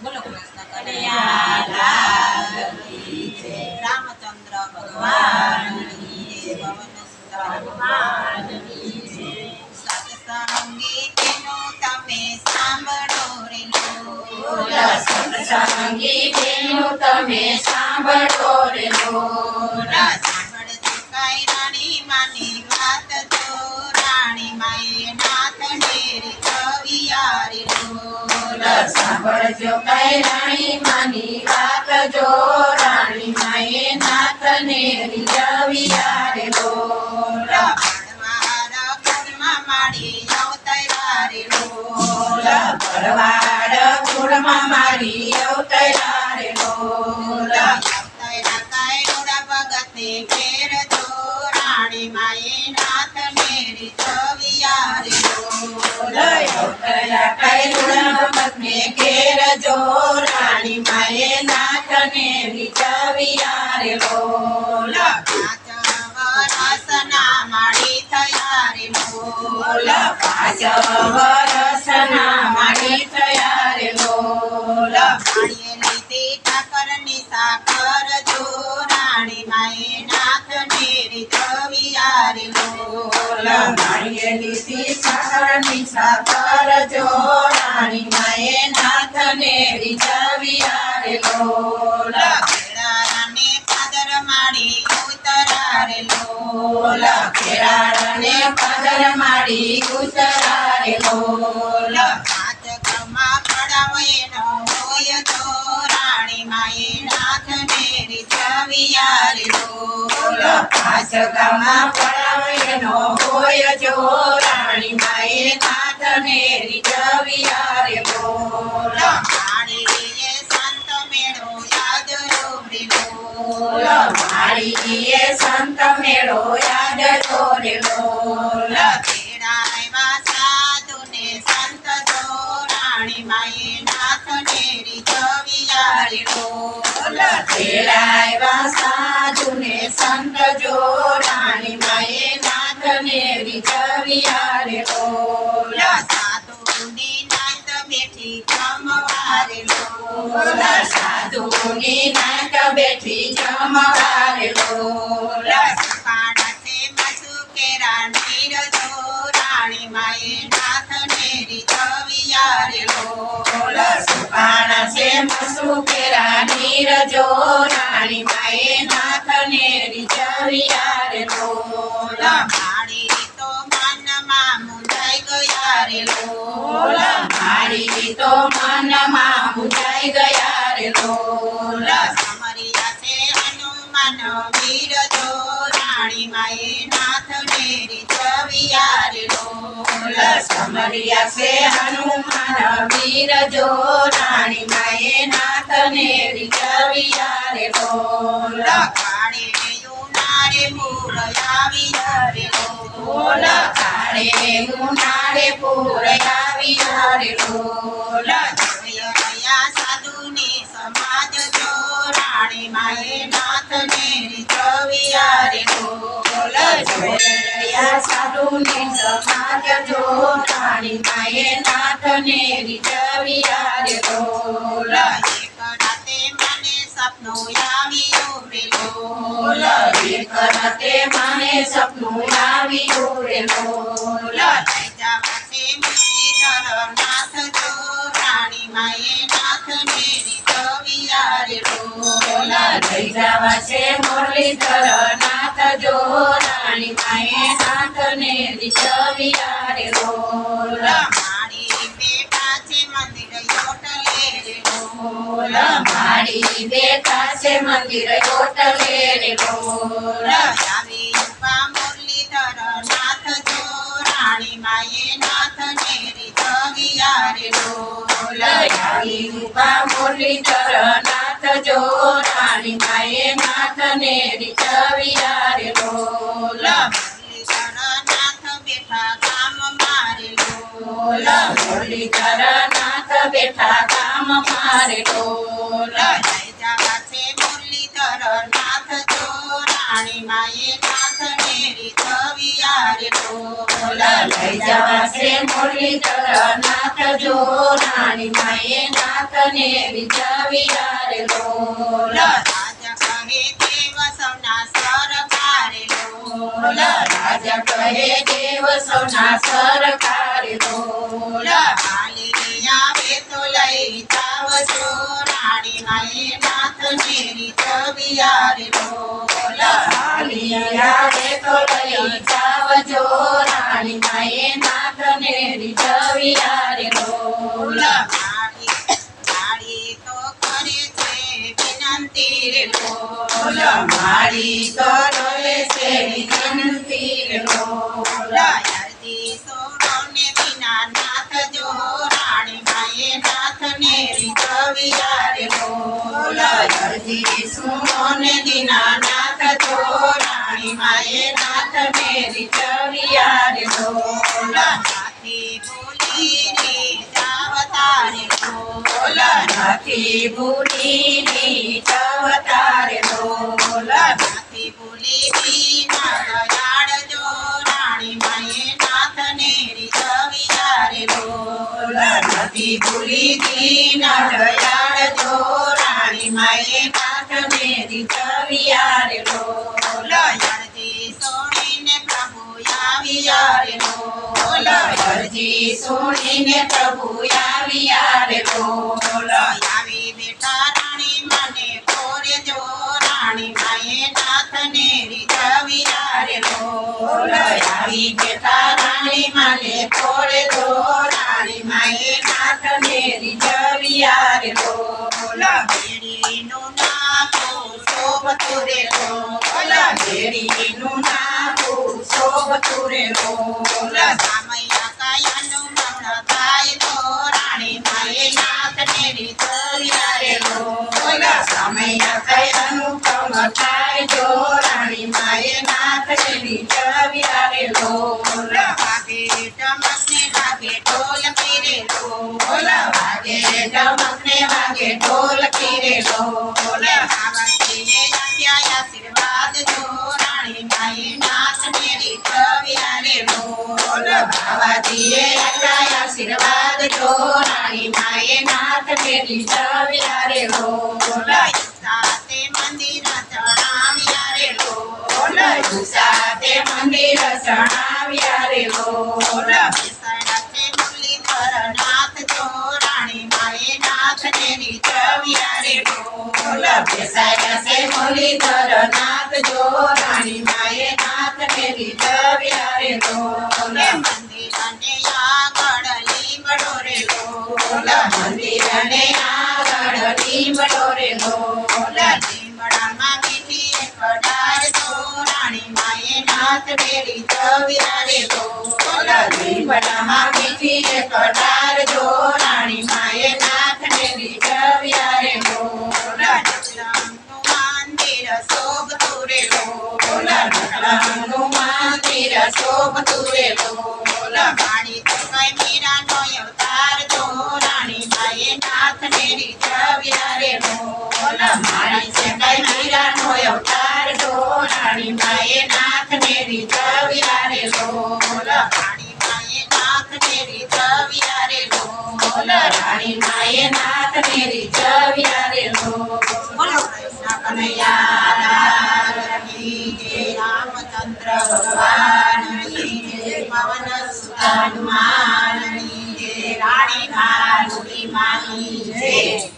બોલો કૃષ્ણ કનૈયા લાલ કી જય, રામચંદ્ર ભગવાન કી જય, પવન સુત ભગવાન કી જય। સત્સંગી તેનું તમે સાંભળો રે લોલ, સત્સંગી તેનું તમે સાંભળો રે લોલ। સાંભળજો કાંઈ રાણી માની વાત તો, રાણી માએ નાથને રીઝવ્યા રે લોલ। સાંભળજો કઈ રાણી માની વાત જો, રાણી માએ નાથને રીઝવ્યા રે લોલ। ભરવાડ કુળમાં માડી અવતર્યા રે લોલ, ભરવાડ કુળમાં મારી અવતર્યા રે લોલ। અવતર્યા કાંઈ ભગતે ઘેર જો, રાણી માએ નાથને રીઝવ્યા રે લોલ। અવતર્યા કઈ ભગતને ઘેર જો, રાણી માએ નાથને રીઝવ્યા રે લોલ। 5 વરસના માડી થયા રે લોલ, 5 વરસના માડી થયા રે લોલ। માળીએ લીધી ઠાકરની સાકર જો, રાણી માએ નાથને રીઝવ્યા રે લોલ। માળીએ લીધી સાકરની સાકર જો, રાણી માએ નાથને રીઝવ્યા રે લોલ। ખેડારાને પાદર માડી ઉતરા રે લોલ, ખેરાળને પાદર માડી ઉતરા રે લોલ। 5 ગામમાં પડાવ એનો હોય તો, રાણી માએ નાથને રીઝવ્યા રે લોલ। 5 ગામમાં પડાવ એનો હોય જો, રાણી માએ નાથને રીઝવ્યા રે લોલ। માળીએ સંત મેળો યાદ રે લોલ, માળીએ સંત મેળો યાદ જો રે લોલ। ખેડાયવા સાધુને સંત જો, રાણી માએ નાથને રીઝવ્યા રે લોલ। ખેડાયવા સાધુને સંત જો, રાણી માએ નાથને રીઝવ્યા રે લોલ। સાધુની નાત બેઠી જમવા રે લોલ, સાધુની નાત બેઠી જમવા રે લોલ। કાઢે મસુ કેરા નીર જો, રાણી માએ નાથને રીઝવ્યા રે લોલ। સુપાણા છે મસુ કેરા નીર જો, રાણી માએ નાથને રીઝવ્યા રે લોલ। માળી તો મનમાં મુંજાઈ ગયા રે લોલ, મારી તો મનમાં મુંજાઈ ગયા રે લોલ। સમરિયા છે હનુમાન વીર જો, રાણી માએ નાથને રીઝવ્યા રે લોલ। સમરિયા છે હનુમાન વીર જો, રાણી માએ નાથને રીઝવ્યા રે લોલ। કાળે યુનારે પૂર આવી રે લોલ, કાળે ઉનાળે પૂર આવ્યા રે લોલ। જોયા સાધુની સમાજ જો, રાણી માએ નાથને રીઝવ્યા રે લોલ। જોયા સાધુની સમાજ જો, રાણી માએ નાથને રીઝવ્યા રે લોલ। એક રાતે મને સપનું આવ્યું રે લોલ, એક રાતે મને સપનું આવ્યું રે લોલ। લઈ જવા છે મુરલીધર નાથ જો, રાણી માએ નાથને રીઝવ્યા રે લોલ। લઈ જવા છે મુરલીધર નાથ જો, રાણી માએ નાથને રીઝવ્યા રે લોલ। મારી બેટા છે મંદિર યોટલે રે લોલ, મારી બેઠા છે મંદિર હોટલે રે લોલ। આવી ઉપા મુરલીધર નાથ જો, રાણી માએ નાથને રીઝવ્યા રે લોલ। આવી રૂપા મુરલીધર નાથ જો, રાણી માએ નાથને રીઝવ્યા રે લોલ। મુરલીધર નાથ બેઠા ગામ મારે લોલ, મુરલીધર નાથ બેઠા ગામ મારે લોલ। લઈ જવા છે મુરલીધર નાથ જો, રાણી માએ નાથને રીઝવ્યા રે લોલ। લઈ જવા સે મુરલીધર નાથ જો રાણી માએ નાથને રીઝવ્યા રે લોલ. રાજા કહે દેવ સૌના સરકારે લોલ. રાજા કહે દેવ સૌના સરકારે લોલ. હાલી આવે તો લઈ જાવજો રાણી માએ નાથને રીઝવ્યા રે લોલ. હાલી આવે તો લઈ જાવજો રાણી માએ નાથને રીઝવ્યા રે લોલ. મારી તો કરે છે વિનંતી રે લોલ. મારી તો ડોલે છે વિનંતી રે લોલ. અરજી સોરોને વિના નાથ જો રાણી માએ નાથને રીઝવ્યા રે લોલ. અરજી સુનો ને દીનાનાથ જો રાણી માએ નાથને રીઝવ્યા રે લોલ. નાથી બોલી રે જાવતા રે લોલ. નથી ભૂલી રીઝવતા રે લોલ. નાથી બોલી વિના દયાળ જો રાણી માએ નાથને રીઝવ્યા રે લોલ. નથી ભૂલી દીન દયાળ જો રાણી માએ નાથને રીઝવ્યા રે લોલ. અરજી સોણીને પ્રભુ આવ્યા રે લોલ. અરજી સુણીને પ્રભુ આવ્યા રે લોલ. આવી બેઠા રાણી મને કોરે જો રાણી માએ નાથને રીઝવ્યા રે લોલ. આવી બેઠા રાણી માને ખોળે તો રાણી માએ નાથને રીઝવ્યા રે લોલ. બેડીનું નાખું શોભતું રે લોલ. બેડીનું નાખું શોભતું રે લોલ. સામૈયા કાયાનું મરણ થાય તો રાણી માએ નાથને રીઝવ્યા રે લોલ. સમય કયાનું કમ થાય જો રાણી માએ નાથને રીઝવ્યા રે લોલ. વાગે ટમકને વાગે ઢોલકી રે લોલ. વાગે ડમકને વાગે ઢોલકી રે લોલ. બાવાજીએ આપ્યા આશીર્વાદ જો રાણી માએ નાથને રીઝવ્યા રે લોલ. બાવાજીએ આપ્યા આશીર્વાદ જો રાણી માએ નાથને રીઝવ્યા રે લોલ. સાથે મંદિર ચણાવ્યા રે લોલ. સાથે મંદિર ચણાવ્યા રે લોલ. સાથે મુરલીધર નાથ જો રાણી માએ નાથને રીઝવ્યા રે લોલ. બેસાયા છે મુરલીધર નાથ જો રાણી માએ નાથને રીઝવ્યા રે લોલ. મંદિરને આગળ લીમડો રે લોલ. મંદિરને આગળ લીમડો રે લોલ. લીમડામાં મીઠી એક ડાળ જો રાણી માએ નાથને રીઝવ્યા રે લોલ. લીમડામાં મીઠી એક ડાળ જો રાણી માએ નાથને રીઝવ્યા રે લોલ. નકલંગનું મંદિર શોભતું રે લોલ. નકલંગનું મંદિર શોભતું રે લોલ. મારી તો કઈ મીરાનો અવતાર જો રાણી માએ નાથને રીઝવ્યા રે લોલ. મારી છે કઈ મીરાનો અવતાર જો રાણી માએ નાથને રીઝવ્યા રે લોલ. રાણી માએ નાથને રીઝવ્યા રે લોલ. રાણી માએ નાથને રીઝવ્યા રે લોલ. બોલો કૃષ્ણ કનૈયા લાલ કી જય. રામચંદ્ર ભગવાન કી જય. પવન સુત હનુમાન કી જય. રાણી મારુતિ માની જય.